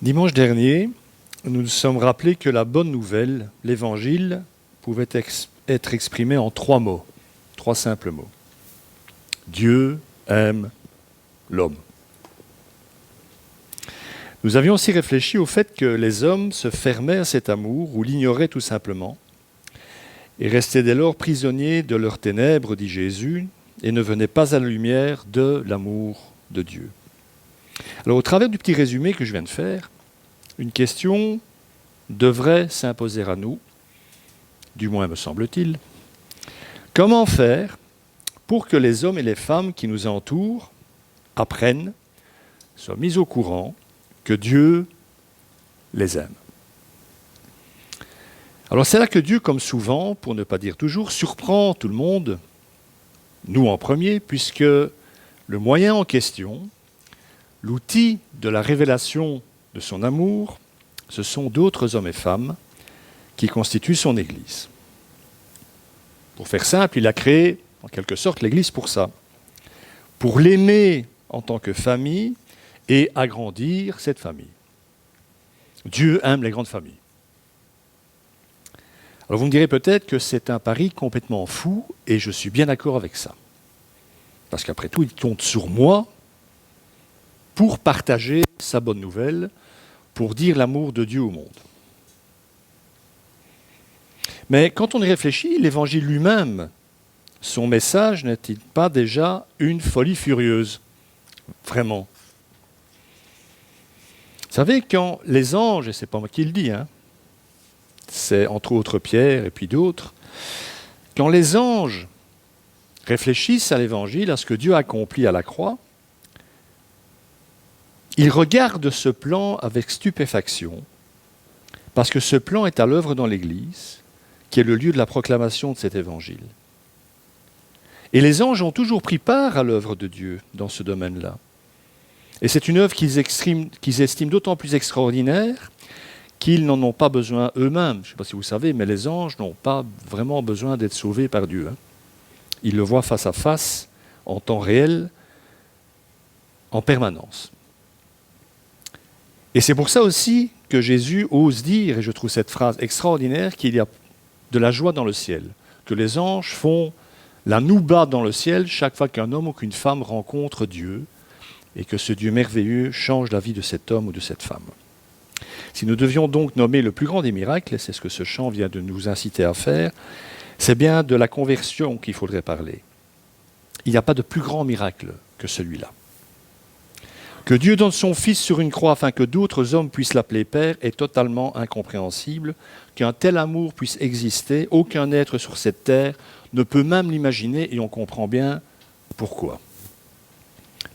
Dimanche dernier, nous nous sommes rappelés que la bonne nouvelle, l'Évangile, pouvait être exprimée en 3 mots, 3 simples mots. Dieu aime l'homme. Nous avions aussi réfléchi au fait que les hommes se fermaient à cet amour ou l'ignoraient tout simplement et restaient dès lors prisonniers de leurs ténèbres, dit Jésus, et ne venaient pas à la lumière de l'amour de Dieu. Alors, au travers du petit résumé que je viens de faire, une question devrait s'imposer à nous, du moins me semble-t-il. Comment faire pour que les hommes et les femmes qui nous entourent apprennent, soient mis au courant que Dieu les aime? Alors c'est là que Dieu, comme souvent, pour ne pas dire toujours, surprend tout le monde, nous en premier, puisque le moyen en question, l'outil de la révélation de son amour, ce sont d'autres hommes et femmes qui constituent son Église. Pour faire simple, il a créé en quelque sorte l'Église pour ça, pour l'aimer en tant que famille et agrandir cette famille. Dieu aime les grandes familles. Alors vous me direz peut-être que c'est un pari complètement fou, et je suis bien d'accord avec ça. Parce qu'après tout, il compte sur moi pour partager sa bonne nouvelle, pour dire l'amour de Dieu au monde. Mais quand on y réfléchit, l'Évangile lui-même, son message n'est-il pas déjà une folie furieuse? Vraiment. Vous savez, quand les anges, et ce n'est pas moi qui le dis, c'est entre autres Pierre et puis d'autres, quand les anges réfléchissent à l'Évangile, à ce que Dieu a accompli à la croix, ils regardent ce plan avec stupéfaction, parce que ce plan est à l'œuvre dans l'Église, qui est le lieu de la proclamation de cet Évangile. Et les anges ont toujours pris part à l'œuvre de Dieu dans ce domaine-là. Et c'est une œuvre qu'ils estiment d'autant plus extraordinaire qu'ils n'en ont pas besoin eux-mêmes. Je ne sais pas si vous savez, mais les anges n'ont pas vraiment besoin d'être sauvés par Dieu. Ils le voient face à face, en temps réel, en permanence. Et c'est pour ça aussi que Jésus ose dire, et je trouve cette phrase extraordinaire, qu'il y a de la joie dans le ciel, que les anges font la nouba dans le ciel chaque fois qu'un homme ou qu'une femme rencontre Dieu, et que ce Dieu merveilleux change la vie de cet homme ou de cette femme. Si nous devions donc nommer le plus grand des miracles, et c'est ce que ce chant vient de nous inciter à faire, c'est bien de la conversion qu'il faudrait parler. Il n'y a pas de plus grand miracle que celui-là. Que Dieu donne son Fils sur une croix afin que d'autres hommes puissent l'appeler Père est totalement incompréhensible. Qu'un tel amour puisse exister, aucun être sur cette terre ne peut même l'imaginer, et on comprend bien pourquoi.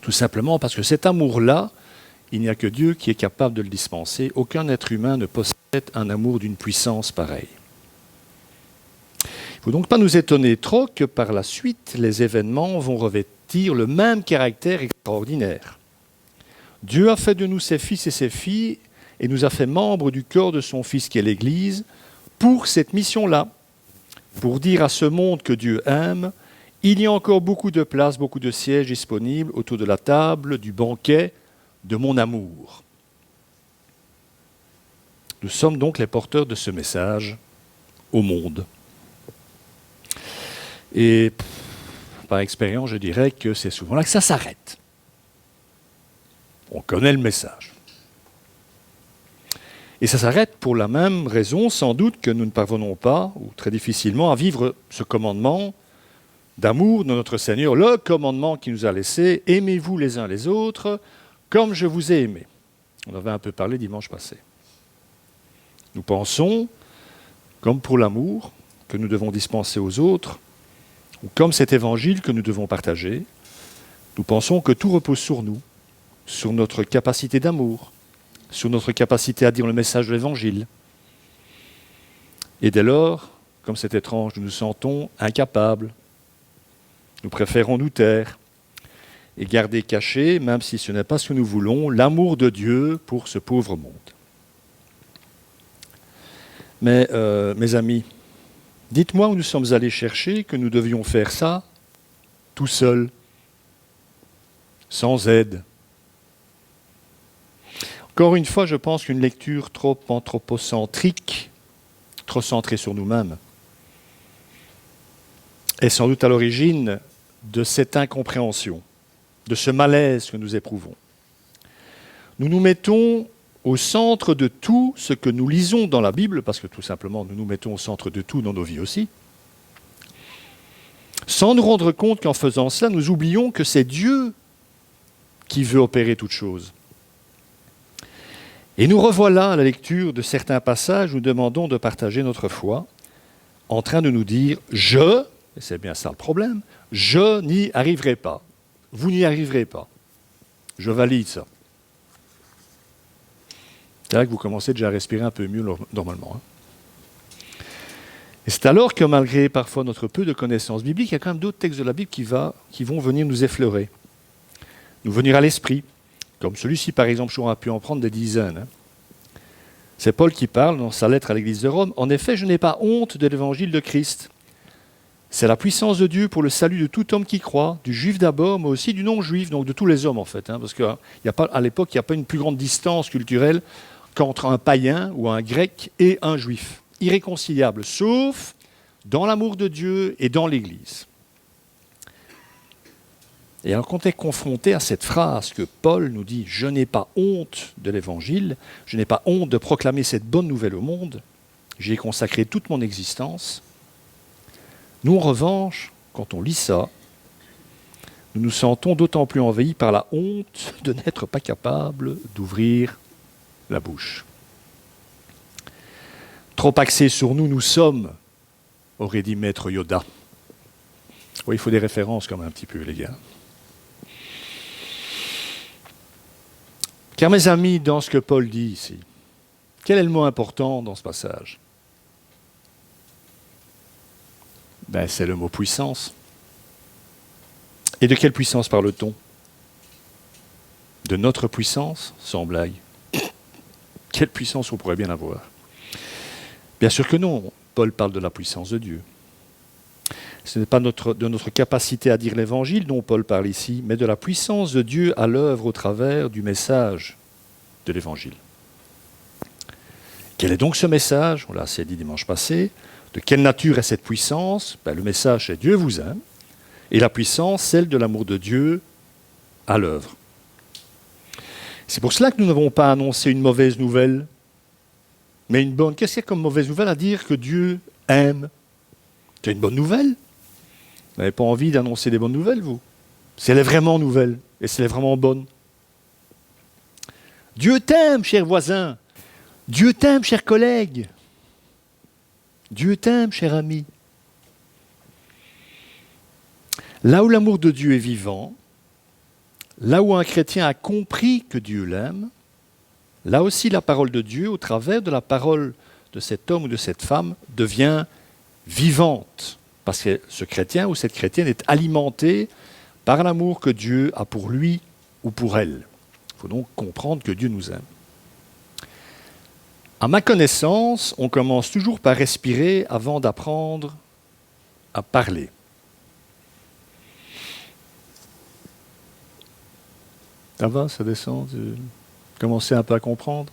Tout simplement parce que cet amour-là, il n'y a que Dieu qui est capable de le dispenser. Aucun être humain ne possède un amour d'une puissance pareille. Il ne faut donc pas nous étonner trop que par la suite, les événements vont revêtir le même caractère extraordinaire. Dieu a fait de nous ses fils et ses filles et nous a fait membres du corps de son Fils qui est l'Église pour cette mission-là, pour dire à ce monde que Dieu aime, il y a encore beaucoup de places, beaucoup de sièges disponibles autour de la table, du banquet de mon amour. Nous sommes donc les porteurs de ce message au monde. Et par expérience, je dirais que c'est souvent là que ça s'arrête. On connaît le message. Et ça s'arrête pour la même raison, sans doute, que nous ne parvenons pas, ou très difficilement, à vivre ce commandement d'amour de notre Seigneur, le commandement qu'il nous a laissé, aimez-vous les uns les autres, comme je vous ai aimé. On avait un peu parlé dimanche passé. Nous pensons, comme pour l'amour que nous devons dispenser aux autres, ou comme cet évangile que nous devons partager, nous pensons que tout repose sur nous, sur notre capacité d'amour, sur notre capacité à dire le message de l'évangile. Et dès lors, comme c'est étrange, nous nous sentons incapables. Nous préférons nous taire et garder caché, même si ce n'est pas ce que nous voulons, l'amour de Dieu pour ce pauvre monde. Mais, mes amis, dites-moi où nous sommes allés chercher que nous devions faire ça tout seuls, sans aide. Encore une fois, je pense qu'une lecture trop anthropocentrique, trop centrée sur nous-mêmes, est sans doute à l'origine de cette incompréhension, de ce malaise que nous éprouvons. Nous nous mettons au centre de tout ce que nous lisons dans la Bible, parce que tout simplement nous nous mettons au centre de tout dans nos vies aussi, sans nous rendre compte qu'en faisant cela, nous oublions que c'est Dieu qui veut opérer toutes choses. Et nous revoilà à la lecture de certains passages où nous demandons de partager notre foi, en train de nous dire « je », et c'est bien ça le problème, « je n'y arriverai pas ». Vous n'y arriverez pas. Je valide ça. C'est là que vous commencez déjà à respirer un peu mieux normalement. Hein. Et c'est alors que malgré parfois notre peu de connaissances bibliques, il y a quand même d'autres textes de la Bible qui vont venir nous effleurer, nous venir à l'esprit. Comme celui-ci, par exemple, j'aurais pu en prendre des dizaines. Hein. C'est Paul qui parle dans sa lettre à l'église de Rome. « En effet, je n'ai pas honte de l'évangile de Christ. C'est la puissance de Dieu pour le salut de tout homme qui croit, du juif d'abord, mais aussi du non-juif, donc de tous les hommes en fait. Hein, parce qu'à l'époque, il n'y a pas une plus grande distance culturelle qu'entre un païen ou un grec et un juif. Irréconciliable, sauf dans l'amour de Dieu et dans l'Église. » Et alors quand on est confronté à cette phrase que Paul nous dit « Je n'ai pas honte de l'Évangile, je n'ai pas honte de proclamer cette bonne nouvelle au monde, j'y ai consacré toute mon existence », nous, en revanche, quand on lit ça, nous nous sentons d'autant plus envahis par la honte de n'être pas capable d'ouvrir la bouche. Trop axés sur nous, nous sommes, aurait dit Maître Yoda. Oui, il faut des références quand même un petit peu, les gars. Car mes amis, dans ce que Paul dit ici, quel est le mot important dans ce passage ? C'est le mot puissance. Et de quelle puissance parle-t-on ? De notre puissance, sans blague. Quelle puissance on pourrait bien avoir ? Bien sûr que non. Paul parle de la puissance de Dieu. Ce n'est pas de notre capacité à dire l'Évangile dont Paul parle ici, mais de la puissance de Dieu à l'œuvre au travers du message de l'Évangile. Quel est donc ce message ? On l'a assez dit dimanche passé. De quelle nature est cette puissance ? Le message, c'est Dieu vous aime. Et la puissance, celle de l'amour de Dieu à l'œuvre. C'est pour cela que nous n'avons pas annoncé une mauvaise nouvelle, mais une bonne. Qu'est-ce qu'il y a comme mauvaise nouvelle à dire que Dieu aime ? C'est une bonne nouvelle. Vous n'avez pas envie d'annoncer des bonnes nouvelles, vous ? C'est les vraiment nouvelles, et c'est les vraiment bonnes. Dieu t'aime, cher voisin. Dieu t'aime, chers collègues. Dieu t'aime, cher ami. Là où l'amour de Dieu est vivant, là où un chrétien a compris que Dieu l'aime, là aussi la parole de Dieu, au travers de la parole de cet homme ou de cette femme, devient vivante. Parce que ce chrétien ou cette chrétienne est alimenté par l'amour que Dieu a pour lui ou pour elle. Il faut donc comprendre que Dieu nous aime. À ma connaissance, on commence toujours par respirer avant d'apprendre à parler. Ça va, ça descend, commencez un peu à comprendre.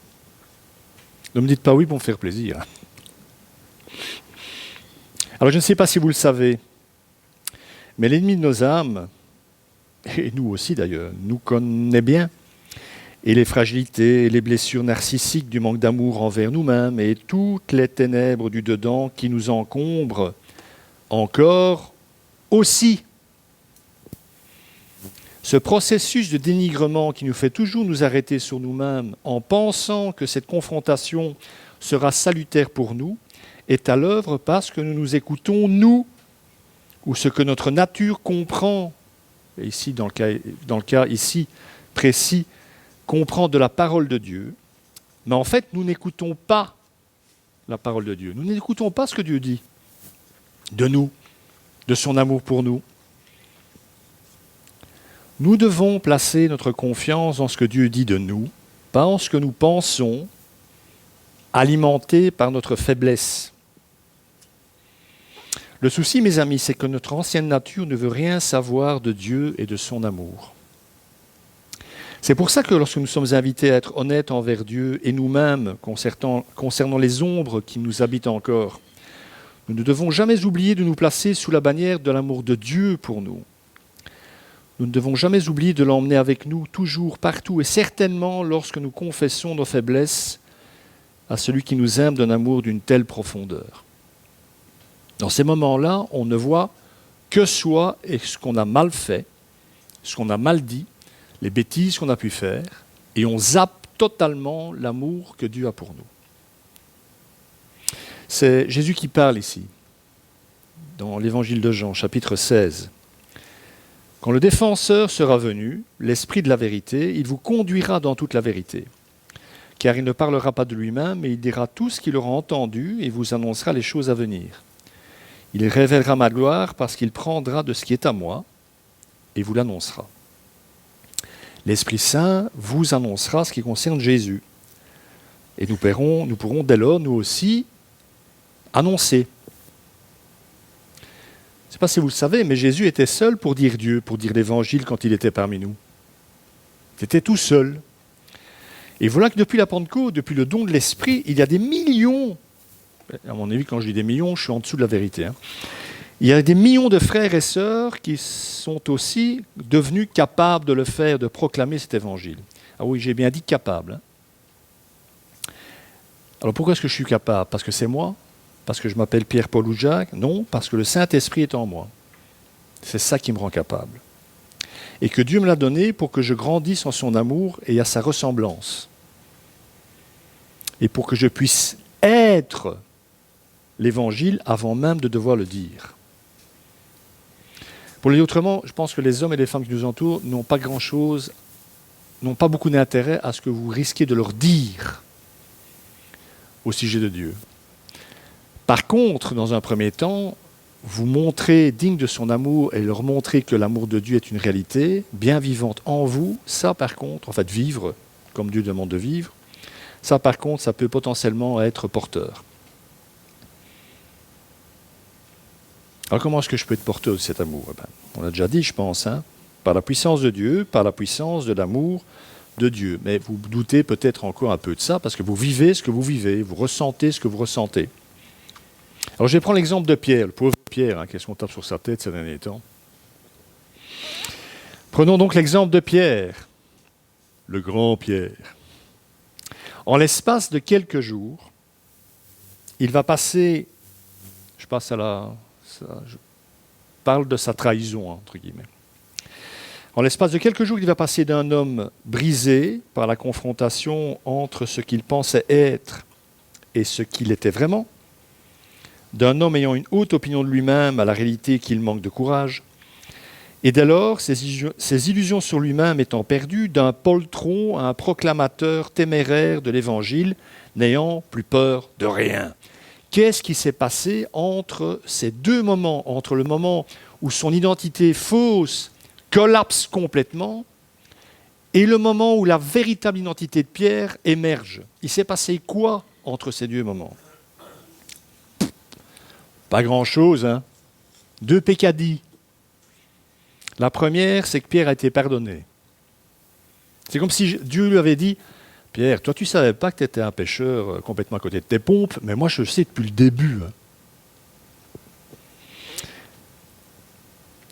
Ne me dites pas oui pour me faire plaisir. Alors je ne sais pas si vous le savez, mais l'ennemi de nos âmes, et nous aussi d'ailleurs, nous connaît bien. Et les fragilités et les blessures narcissiques du manque d'amour envers nous-mêmes et toutes les ténèbres du dedans qui nous encombrent encore aussi. Ce processus de dénigrement qui nous fait toujours nous arrêter sur nous-mêmes en pensant que cette confrontation sera salutaire pour nous est à l'œuvre parce que nous nous écoutons, nous, ou ce que notre nature comprend, et ici dans le cas ici précis, comprend de la parole de Dieu, mais en fait, nous n'écoutons pas la parole de Dieu. Nous n'écoutons pas ce que Dieu dit de nous, de son amour pour nous. Nous devons placer notre confiance dans ce que Dieu dit de nous, pas en ce que nous pensons, alimentés par notre faiblesse. Le souci, mes amis, c'est que notre ancienne nature ne veut rien savoir de Dieu et de son amour. C'est pour ça que lorsque nous sommes invités à être honnêtes envers Dieu et nous-mêmes concernant les ombres qui nous habitent encore, nous ne devons jamais oublier de nous placer sous la bannière de l'amour de Dieu pour nous. Nous ne devons jamais oublier de l'emmener avec nous toujours, partout, et certainement lorsque nous confessons nos faiblesses à celui qui nous aime d'un amour d'une telle profondeur. Dans ces moments-là, on ne voit que soi et ce qu'on a mal fait, ce qu'on a mal dit, les bêtises qu'on a pu faire, et on zappe totalement l'amour que Dieu a pour nous. C'est Jésus qui parle ici, dans l'évangile de Jean, chapitre 16. Quand le défenseur sera venu, l'Esprit de la vérité, il vous conduira dans toute la vérité. Car il ne parlera pas de lui-même, mais il dira tout ce qu'il aura entendu et vous annoncera les choses à venir. Il révélera ma gloire parce qu'il prendra de ce qui est à moi et vous l'annoncera. L'Esprit Saint vous annoncera ce qui concerne Jésus. Et nous pourrons dès lors, nous aussi, annoncer. Je ne sais pas si vous le savez, mais Jésus était seul pour dire Dieu, pour dire l'Évangile quand il était parmi nous. Il était tout seul. Et voilà que depuis la Pentecôte, depuis le don de l'Esprit, il y a des millions, à mon avis quand je dis des millions, je suis en dessous de la vérité, il y a des millions de frères et sœurs qui sont aussi devenus capables de le faire, de proclamer cet Évangile. Ah oui, j'ai bien dit capable. Alors pourquoi est-ce que je suis capable? Parce que c'est moi? Parce que je m'appelle Pierre, Paul ou Jacques? Non, parce que le Saint-Esprit est en moi. C'est ça qui me rend capable. Et que Dieu me l'a donné pour que je grandisse en son amour et à sa ressemblance. Et pour que je puisse être l'Évangile avant même de devoir le dire. Pour le dire autrement, je pense que les hommes et les femmes qui nous entourent n'ont pas grand-chose, n'ont pas beaucoup d'intérêt à ce que vous risquez de leur dire au sujet de Dieu. Par contre, dans un premier temps, vous montrer digne de son amour et leur montrer que l'amour de Dieu est une réalité bien vivante en vous, ça par contre, en fait vivre comme Dieu demande de vivre, ça par contre, ça peut potentiellement être porteur. Alors comment est-ce que je peux être porteur de cet amour? On l'a déjà dit, je pense, par la puissance de Dieu, par la puissance de l'amour de Dieu. Mais vous doutez peut-être encore un peu de ça, parce que vous vivez ce que vous vivez, vous ressentez ce que vous ressentez. Alors je vais prendre l'exemple de Pierre, le pauvre Pierre, qu'est-ce qu'on tape sur sa tête ces derniers temps. Prenons donc l'exemple de Pierre, le grand Pierre. En l'espace de quelques jours, il va passer, je parle de sa trahison, entre guillemets. En l'espace de quelques jours, il va passer d'un homme brisé par la confrontation entre ce qu'il pensait être et ce qu'il était vraiment, d'un homme ayant une haute opinion de lui-même à la réalité qu'il manque de courage, et dès lors, ses illusions sur lui-même étant perdues, d'un poltron à un proclamateur téméraire de l'Évangile, n'ayant plus peur de rien. Qu'est-ce qui s'est passé entre ces deux moments, entre le moment où son identité fausse collapse complètement et le moment où la véritable identité de Pierre émerge? Il s'est passé quoi entre ces deux moments? Pas grand-chose, Deux peccadilles. La première, c'est que Pierre a été pardonné. C'est comme si Dieu lui avait dit, Pierre, toi tu ne savais pas que tu étais un pécheur complètement à côté de tes pompes, mais moi je le sais depuis le début.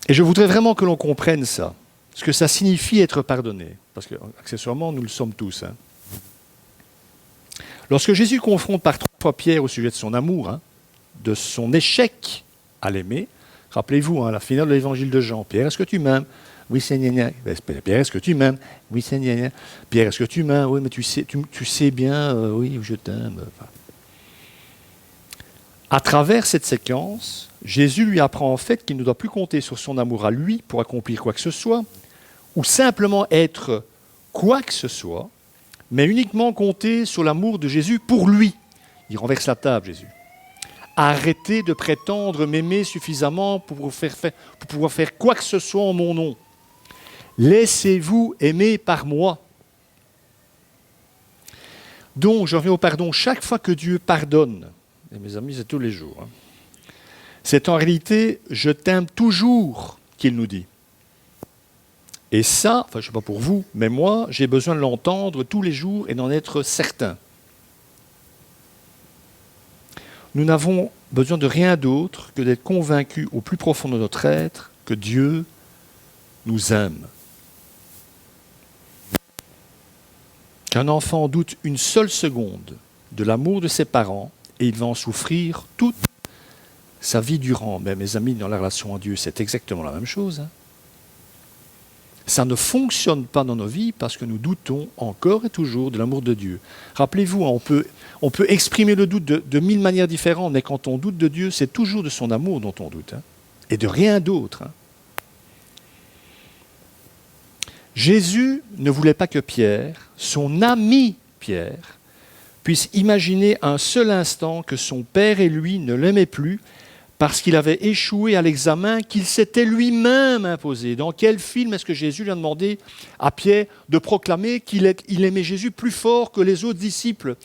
Et je voudrais vraiment que l'on comprenne ça, ce que ça signifie être pardonné, parce que accessoirement nous le sommes tous. Lorsque Jésus confronte par 3 fois Pierre au sujet de son amour, de son échec à l'aimer, rappelez-vous, la finale de l'évangile de Jean, Pierre, est-ce que tu m'aimes? Oui, Seigneur. Pierre, est-ce que tu m'aimes? Oui, Seigneur. Pierre, est-ce que tu m'aimes? Oui, mais tu sais bien, oui, je t'aime. À travers cette séquence, Jésus lui apprend en fait qu'il ne doit plus compter sur son amour à lui pour accomplir quoi que ce soit, ou simplement être quoi que ce soit, mais uniquement compter sur l'amour de Jésus pour lui. Il renverse la table, Jésus. Arrêtez de prétendre m'aimer suffisamment pour pouvoir faire quoi que ce soit en mon nom. Laissez-vous aimer par moi. Donc, je reviens au pardon. Chaque fois que Dieu pardonne, et mes amis, c'est tous les jours, c'est en réalité « je t'aime toujours » qu'il nous dit. Et ça, enfin je ne sais pas pour vous, mais moi, j'ai besoin de l'entendre tous les jours et d'en être certain. Nous n'avons besoin de rien d'autre que d'être convaincus au plus profond de notre être que Dieu nous aime. Qu'un enfant doute une seule seconde de l'amour de ses parents et il va en souffrir toute sa vie durant. Mais mes amis, dans la relation à Dieu, c'est exactement la même chose. Ça ne fonctionne pas dans nos vies parce que nous doutons encore et toujours de l'amour de Dieu. Rappelez-vous, on peut exprimer le doute de 1000 manières différentes, mais quand on doute de Dieu, c'est toujours de son amour dont on doute, et de rien d'autre. Jésus ne voulait pas que Pierre, son ami Pierre, puisse imaginer un seul instant que son père et lui ne l'aimaient plus parce qu'il avait échoué à l'examen qu'il s'était lui-même imposé. Dans quel film est-ce que Jésus lui a demandé à Pierre de proclamer qu'il aimait Jésus plus fort que les autres disciples ?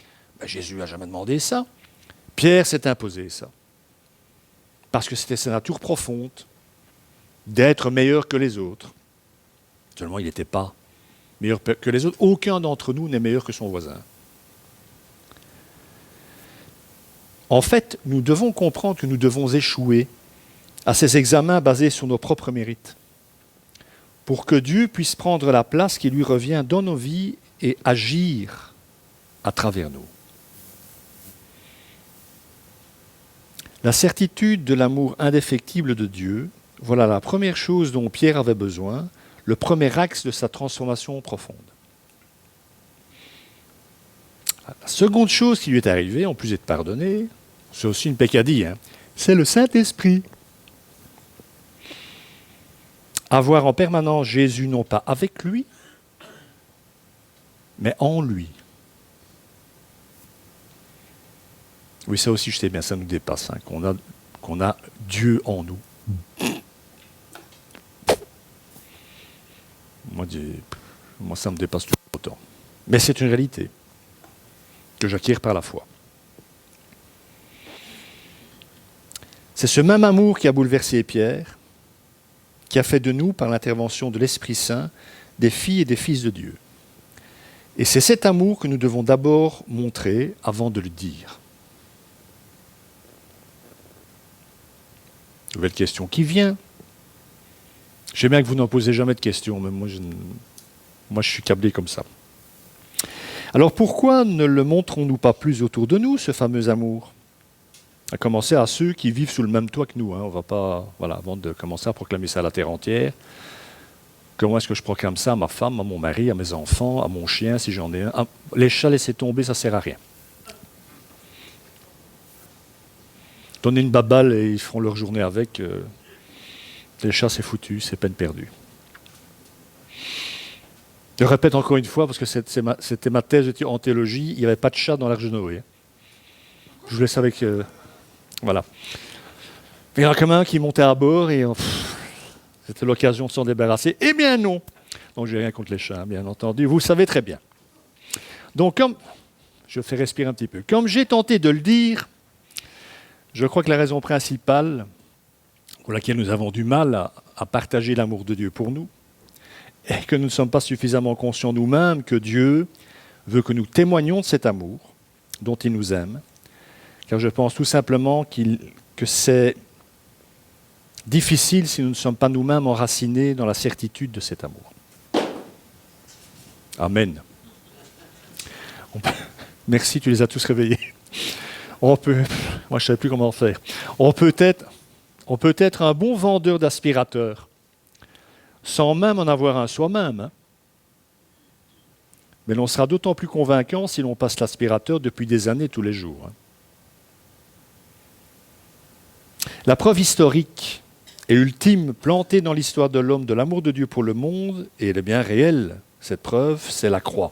Jésus n'a jamais demandé ça. Pierre s'est imposé ça. Parce que c'était sa nature profonde d'être meilleur que les autres. Seulement, il n'était pas meilleur que les autres. Aucun d'entre nous n'est meilleur que son voisin. En fait, nous devons comprendre que nous devons échouer à ces examens basés sur nos propres mérites pour que Dieu puisse prendre la place qui lui revient dans nos vies et agir à travers nous. La certitude de l'amour indéfectible de Dieu, voilà la première chose dont Pierre avait besoin, le premier axe de sa transformation profonde. La seconde chose qui lui est arrivée, en plus d'être pardonné, c'est aussi une peccadille, c'est le Saint-Esprit. Avoir en permanence Jésus non pas avec lui, mais en lui. Oui, ça aussi, je sais bien, ça nous dépasse, qu'on a Dieu en nous. Moi, ça me dépasse tout autant. Mais c'est une réalité que j'acquiers par la foi. C'est ce même amour qui a bouleversé Pierre, qui a fait de nous, par l'intervention de l'Esprit Saint, des filles et des fils de Dieu. Et c'est cet amour que nous devons d'abord montrer avant de le dire. Nouvelle question qui vient. J'aime bien que vous n'en posez jamais de questions, mais moi je suis câblé comme ça. Alors pourquoi ne le montrons-nous pas plus autour de nous, ce fameux amour ? À commencer à ceux qui vivent sous le même toit que nous. On va pas, avant de commencer à proclamer ça à la terre entière, comment est-ce que je proclame ça à ma femme, à mon mari, à mes enfants, à mon chien, si j'en ai un ? Les chats, laissez tomber, ça ne sert à rien. Donnez une baballe et ils feront leur journée avec. Les chats, c'est foutu, c'est peine perdue. Je répète encore une fois, parce que c'était ma thèse en théologie, il n'y avait pas de chat dans l'Arche de Noé. Je vous laisse avec... voilà. Il y en a comme un qui montait à bord et c'était l'occasion de s'en débarrasser. Eh bien non. Donc je n'ai rien contre les chats, bien entendu. Vous le savez très bien. Donc comme... Je fais respirer un petit peu. Comme j'ai tenté de le dire, je crois que la raison principale pour laquelle nous avons du mal à partager l'amour de Dieu pour nous est que nous ne sommes pas suffisamment conscients nous-mêmes que Dieu veut que nous témoignions de cet amour dont il nous aime, car je pense tout simplement que c'est difficile si nous ne sommes pas nous-mêmes enracinés dans la certitude de cet amour. Amen. Merci, tu les as tous réveillés. Moi je ne savais plus comment faire. On peut être un bon vendeur d'aspirateurs, sans même en avoir un soi-même. Mais l'on sera d'autant plus convaincant si l'on passe l'aspirateur depuis des années tous les jours. La preuve historique et ultime plantée dans l'histoire de l'homme de l'amour de Dieu pour le monde, et elle est bien réelle, cette preuve, c'est la croix.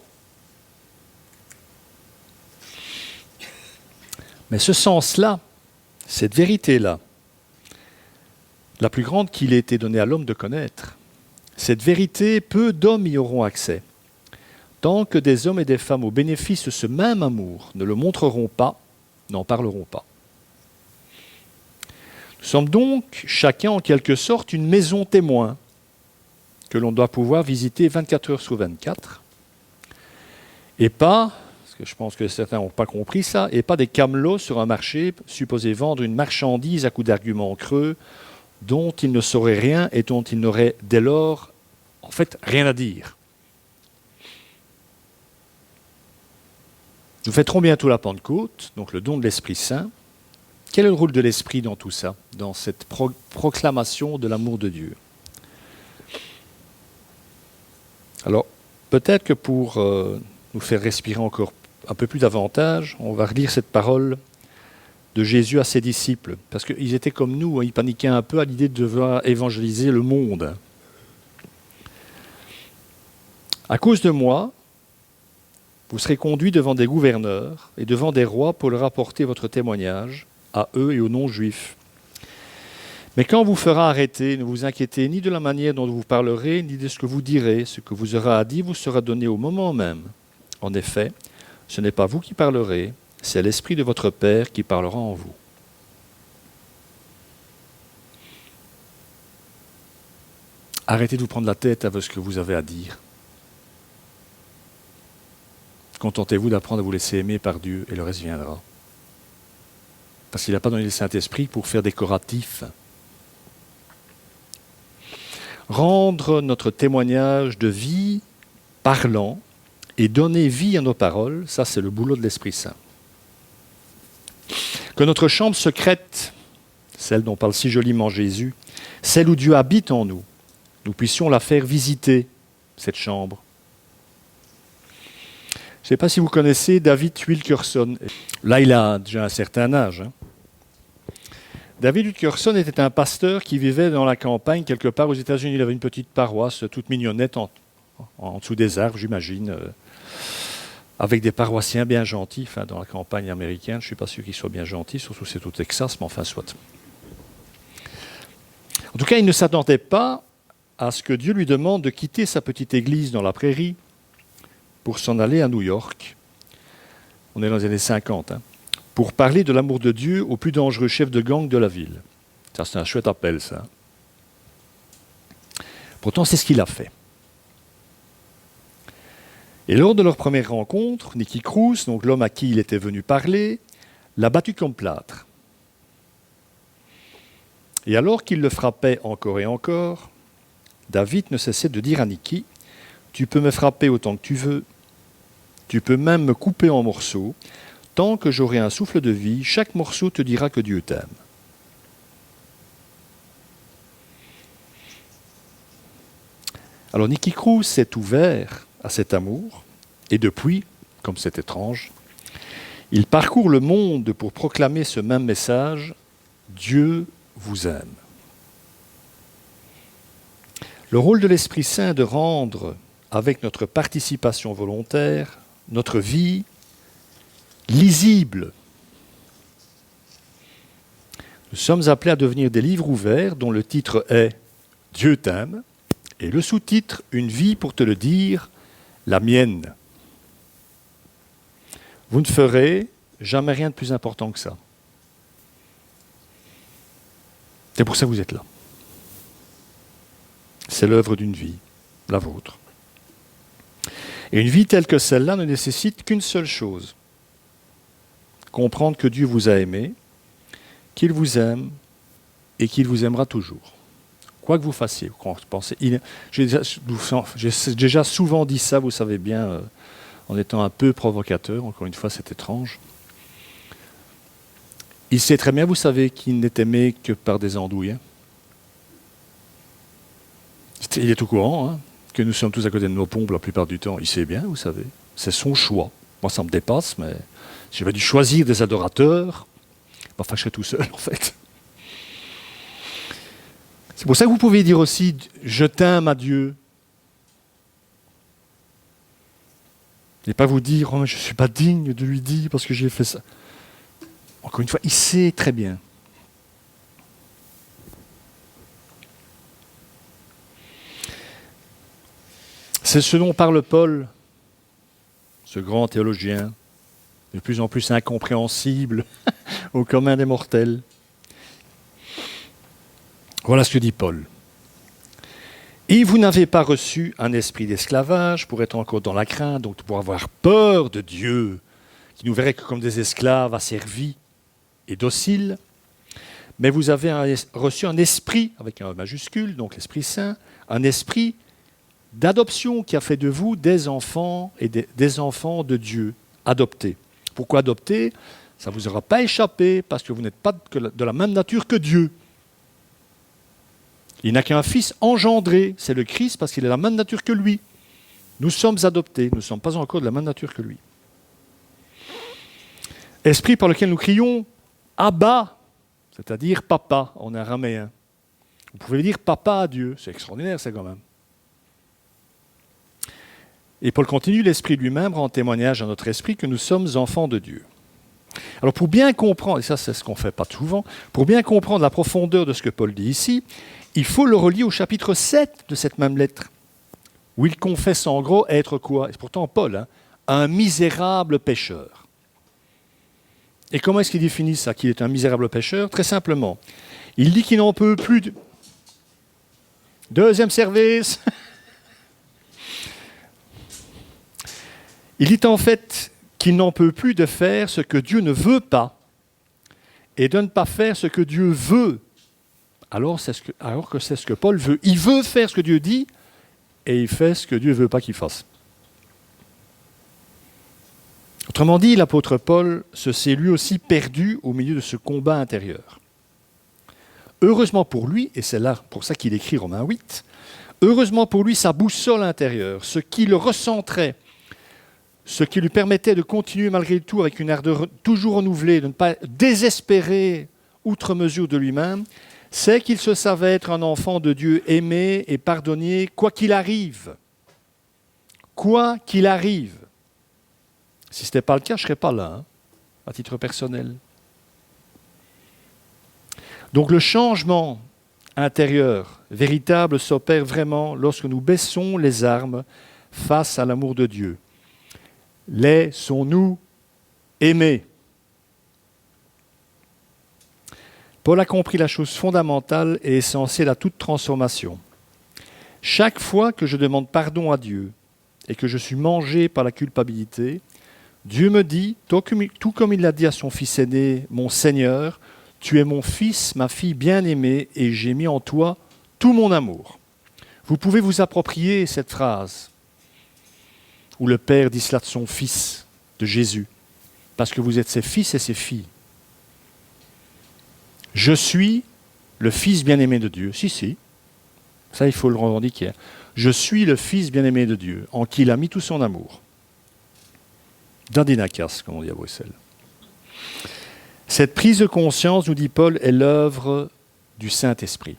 Mais ce sens-là, cette vérité-là, la plus grande qu'il ait été donné à l'homme de connaître, cette vérité, peu d'hommes y auront accès. Tant que des hommes et des femmes au bénéfice de ce même amour ne le montreront pas, n'en parleront pas. Nous sommes donc chacun en quelque sorte une maison témoin que l'on doit pouvoir visiter 24 heures sur 24, et pas, parce que je pense que certains n'ont pas compris ça, et pas des camelots sur un marché supposés vendre une marchandise à coups d'arguments creux dont ils ne sauraient rien et dont ils n'auraient dès lors, en fait, rien à dire. Nous fêterons bientôt la Pentecôte, donc le don de l'Esprit Saint. Quel est le rôle de l'Esprit dans tout ça, dans cette proclamation de l'amour de Dieu? Alors, peut-être que pour nous faire respirer encore un peu plus davantage, on va relire cette parole de Jésus à ses disciples, parce qu'ils étaient comme nous, ils paniquaient un peu à l'idée de devoir évangéliser le monde. À cause de moi, vous serez conduits devant des gouverneurs et devant des rois pour leur apporter votre témoignage, à eux et aux non-juifs. Mais quand on vous fera arrêter, ne vous inquiétez ni de la manière dont vous parlerez, ni de ce que vous direz. Ce que vous aurez à dire vous sera donné au moment même. En effet, ce n'est pas vous qui parlerez, c'est l'Esprit de votre Père qui parlera en vous. Arrêtez de vous prendre la tête avec ce que vous avez à dire. Contentez-vous d'apprendre à vous laisser aimer par Dieu et le reste viendra. Parce qu'il n'a pas donné le Saint-Esprit pour faire décoratif. Rendre notre témoignage de vie parlant et donner vie à nos paroles, ça c'est le boulot de l'Esprit Saint. Que notre chambre secrète, celle dont parle si joliment Jésus, celle où Dieu habite en nous, nous puissions la faire visiter, cette chambre. Je ne sais pas si vous connaissez David Wilkerson. Là, il a déjà un certain âge. David Wilkerson était un pasteur qui vivait dans la campagne, quelque part aux États-Unis. Il avait une petite paroisse toute mignonnette en dessous des arbres, j'imagine, avec des paroissiens bien gentils. Enfin, dans la campagne américaine, je ne suis pas sûr qu'ils soient bien gentils, surtout c'est au Texas, mais enfin, soit. En tout cas, il ne s'attendait pas à ce que Dieu lui demande de quitter sa petite église dans la prairie pour s'en aller à New York. On est dans les années 50, pour parler de l'amour de Dieu au plus dangereux chef de gang de la ville. Ça, c'est un chouette appel, ça. Pourtant, c'est ce qu'il a fait. Et lors de leur première rencontre, Nicky Cruz, donc l'homme à qui il était venu parler, l'a battu comme plâtre. Et alors qu'il le frappait encore et encore, David ne cessait de dire à Nicky, « Tu peux me frapper autant que tu veux, tu peux même me couper en morceaux, tant que j'aurai un souffle de vie, chaque morceau te dira que Dieu t'aime. » Alors Nicky Cruz s'est ouvert à cet amour, et depuis, comme c'est étrange, il parcourt le monde pour proclamer ce même message, « Dieu vous aime ». Le rôle de l'Esprit Saint est de rendre, avec notre participation volontaire, notre vie lisible. Nous sommes appelés à devenir des livres ouverts dont le titre est « Dieu t'aime » et le sous-titre « Une vie pour te le dire, la mienne ». Vous ne ferez jamais rien de plus important que ça. C'est pour ça que vous êtes là. C'est l'œuvre d'une vie, la vôtre. Et une vie telle que celle-là ne nécessite qu'une seule chose. Comprendre que Dieu vous a aimé, qu'il vous aime et qu'il vous aimera toujours. Quoi que vous fassiez, j'ai déjà souvent dit ça, vous savez bien, en étant un peu provocateur, encore une fois c'est étrange. Il sait très bien, vous savez, qu'il n'est aimé que par des andouilles. Il est au courant que nous sommes tous à côté de nos pompes la plupart du temps. Il sait bien, vous savez. C'est son choix. Moi, ça me dépasse, mais si j'avais dû choisir des adorateurs, enfin, je serais tout seul, en fait. C'est pour ça que vous pouvez dire aussi « Je t'aime à Dieu ». Et pas vous dire « Oh, mais je ne suis pas digne de lui dire parce que j'ai fait ça ». Encore une fois, il sait très bien. C'est ce dont parle Paul, ce grand théologien, de plus en plus incompréhensible au commun des mortels. Voilà ce que dit Paul. Et vous n'avez pas reçu un esprit d'esclavage pour être encore dans la crainte, donc pour avoir peur de Dieu, qui nous verrait que comme des esclaves asservis et dociles, mais vous avez reçu un esprit, avec un majuscule, donc l'Esprit Saint, un esprit d'adoption qui a fait de vous des enfants et des enfants de Dieu, adoptés. Pourquoi adoptés? Ça ne vous aura pas échappé parce que vous n'êtes pas de la même nature que Dieu. Il n'a qu'un fils engendré, c'est le Christ parce qu'il est de la même nature que lui. Nous sommes adoptés, nous ne sommes pas encore de la même nature que lui. Esprit par lequel nous crions Abba, c'est-à-dire papa en araméen. Vous pouvez dire papa à Dieu, c'est extraordinaire ça quand même. Et Paul continue, l'Esprit lui-même rend témoignage à notre esprit que nous sommes enfants de Dieu. Alors pour bien comprendre, et ça c'est ce qu'on ne fait pas souvent, pour bien comprendre la profondeur de ce que Paul dit ici, il faut le relier au chapitre 7 de cette même lettre, où il confesse en gros être quoi? C'est pourtant Paul, un misérable pécheur. Et comment est-ce qu'il définit ça, qu'il est un misérable pécheur? Très simplement, il dit qu'il n'en peut plus de... Deuxième service. Il dit en fait qu'il n'en peut plus de faire ce que Dieu ne veut pas et de ne pas faire ce que Dieu veut. Alors que c'est ce que Paul veut. Il veut faire ce que Dieu dit et il fait ce que Dieu ne veut pas qu'il fasse. Autrement dit, l'apôtre Paul se sait lui aussi perdu au milieu de ce combat intérieur. Heureusement pour lui, et c'est là pour ça qu'il écrit Romains 8, heureusement pour lui, sa boussole intérieure, ce qui le recentrait, ce qui lui permettait de continuer malgré tout avec une ardeur toujours renouvelée, de ne pas désespérer outre mesure de lui-même, c'est qu'il se savait être un enfant de Dieu aimé et pardonné, quoi qu'il arrive. Quoi qu'il arrive. Si ce n'était pas le cas, je ne serais pas là, à titre personnel. Donc le changement intérieur véritable s'opère vraiment lorsque nous baissons les armes face à l'amour de Dieu. Laissons-nous aimer. Paul a compris la chose fondamentale et essentielle à toute transformation. Chaque fois que je demande pardon à Dieu et que je suis mangé par la culpabilité, Dieu me dit, tout comme il l'a dit à son fils aîné, mon Seigneur, tu es mon fils, ma fille bien-aimée, et j'ai mis en toi tout mon amour. Vous pouvez vous approprier cette phrase où le Père dit cela de son Fils, de Jésus, parce que vous êtes ses fils et ses filles. Je suis le Fils bien-aimé de Dieu. Si, ça il faut le revendiquer. Je suis le Fils bien-aimé de Dieu, en qui il a mis tout son amour. Dandinakas, comme on dit à Bruxelles. Cette prise de conscience, nous dit Paul, est l'œuvre du Saint-Esprit.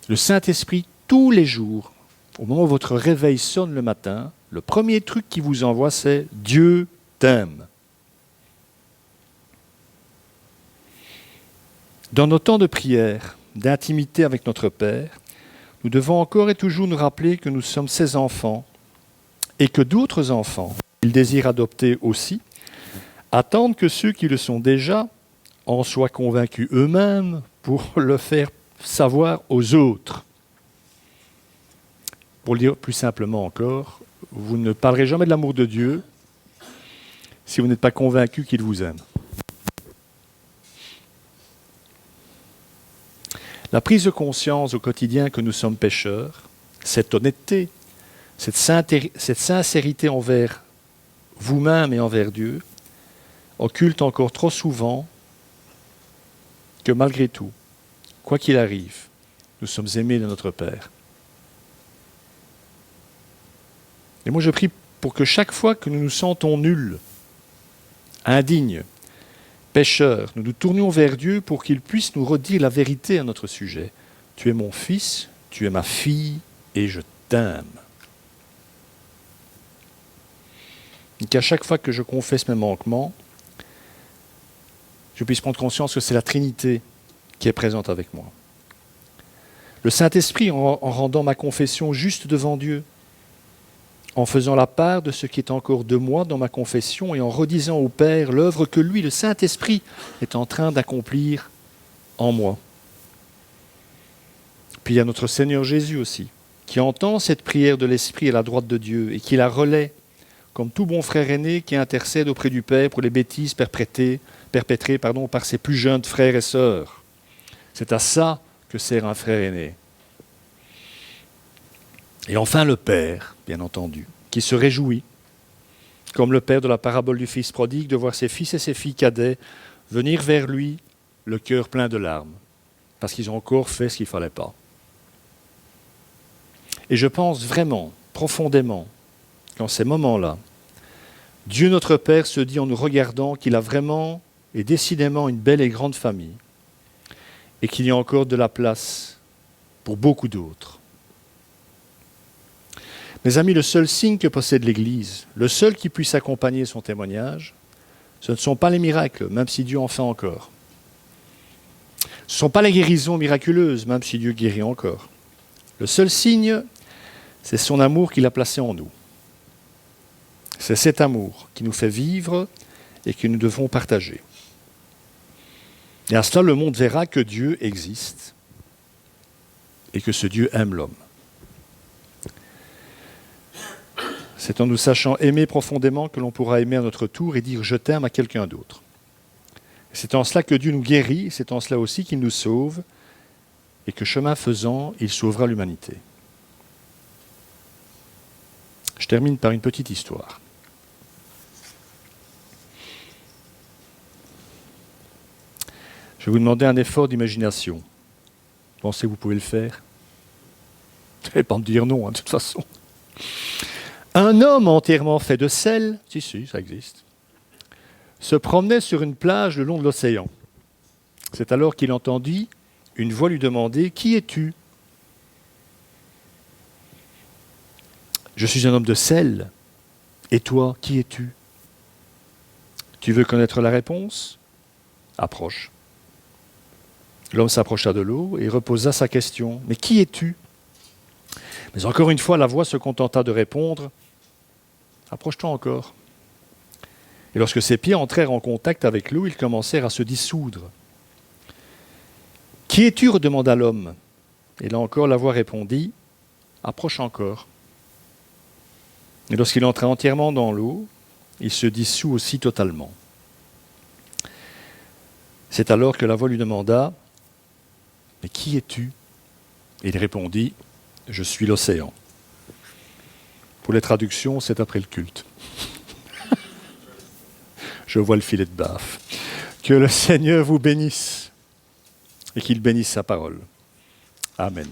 Le Saint-Esprit, tous les jours, au moment où votre réveil sonne le matin, le premier truc qu'il vous envoie, c'est « Dieu t'aime ». Dans nos temps de prière, d'intimité avec notre Père, nous devons encore et toujours nous rappeler que nous sommes ses enfants et que d'autres enfants, qu'ils désirent adopter aussi, attendent que ceux qui le sont déjà en soient convaincus eux-mêmes pour le faire savoir aux autres. Pour le dire plus simplement encore, vous ne parlerez jamais de l'amour de Dieu si vous n'êtes pas convaincu qu'il vous aime. La prise de conscience au quotidien que nous sommes pécheurs, cette honnêteté, cette sincérité envers vous-même et envers Dieu, occulte encore trop souvent que malgré tout, quoi qu'il arrive, nous sommes aimés de notre Père. Et moi je prie pour que chaque fois que nous nous sentons nuls, indignes, pécheurs, nous nous tournions vers Dieu pour qu'il puisse nous redire la vérité à notre sujet. Tu es mon fils, tu es ma fille et je t'aime. Et qu'à chaque fois que je confesse mes manquements, je puisse prendre conscience que c'est la Trinité qui est présente avec moi. Le Saint-Esprit, en rendant ma confession juste devant Dieu, en faisant la part de ce qui est encore de moi dans ma confession et en redisant au Père l'œuvre que lui, le Saint-Esprit, est en train d'accomplir en moi. puis il y a notre Seigneur Jésus aussi, qui entend cette prière de l'Esprit à la droite de Dieu et qui la relaie, comme tout bon frère aîné qui intercède auprès du Père pour les bêtises perpétrées par ses plus jeunes frères et sœurs. C'est à ça que sert un frère aîné. Et enfin le Père, bien entendu, qui se réjouit, comme le Père de la parabole du Fils prodigue, de voir ses fils et ses filles cadets venir vers lui, le cœur plein de larmes, parce qu'ils ont encore fait ce qu'il ne fallait pas. Et je pense vraiment, profondément, qu'en ces moments-là, Dieu notre Père se dit en nous regardant qu'il a vraiment et décidément une belle et grande famille, et qu'il y a encore de la place pour beaucoup d'autres. Mes amis, le seul signe que possède l'Église, le seul qui puisse accompagner son témoignage, ce ne sont pas les miracles, même si Dieu en fait encore. Ce ne sont pas les guérisons miraculeuses, même si Dieu guérit encore. Le seul signe, c'est son amour qu'il a placé en nous. C'est cet amour qui nous fait vivre et que nous devons partager. Et à cela, le monde verra que Dieu existe et que ce Dieu aime l'homme. C'est en nous sachant aimer profondément que l'on pourra aimer à notre tour et dire « je t'aime » à quelqu'un d'autre. C'est en cela que Dieu nous guérit, c'est en cela aussi qu'il nous sauve et que chemin faisant, il sauvera l'humanité. Je termine par une petite histoire. Je vais vous demander un effort d'imagination. Pensez que vous pouvez le faire? Vous n'allez pas me dire non, de toute façon. Un homme entièrement fait de sel, si, ça existe, se promenait sur une plage le long de l'océan. C'est alors qu'il entendit une voix lui demander « Qui es-tu » ? « Je suis un homme de sel. Et toi, qui es-tu » ? Tu veux connaître la réponse ? Approche. L'homme s'approcha de l'eau et reposa sa question. « Mais qui es-tu » ? Mais encore une fois, la voix se contenta de répondre « Approche-toi encore ». Et lorsque ses pieds entrèrent en contact avec l'eau, ils commencèrent à se dissoudre. « Qui es-tu » redemanda l'homme. Et là encore, la voix répondit « Approche encore ». Et lorsqu'il entra entièrement dans l'eau, il se dissout aussi totalement. C'est alors que la voix lui demanda « Mais qui es-tu » Et il répondit « Je suis l'océan ». Pour les traductions, c'est après le culte. Je vois le filet de baffe. Que le Seigneur vous bénisse et qu'il bénisse sa parole. Amen.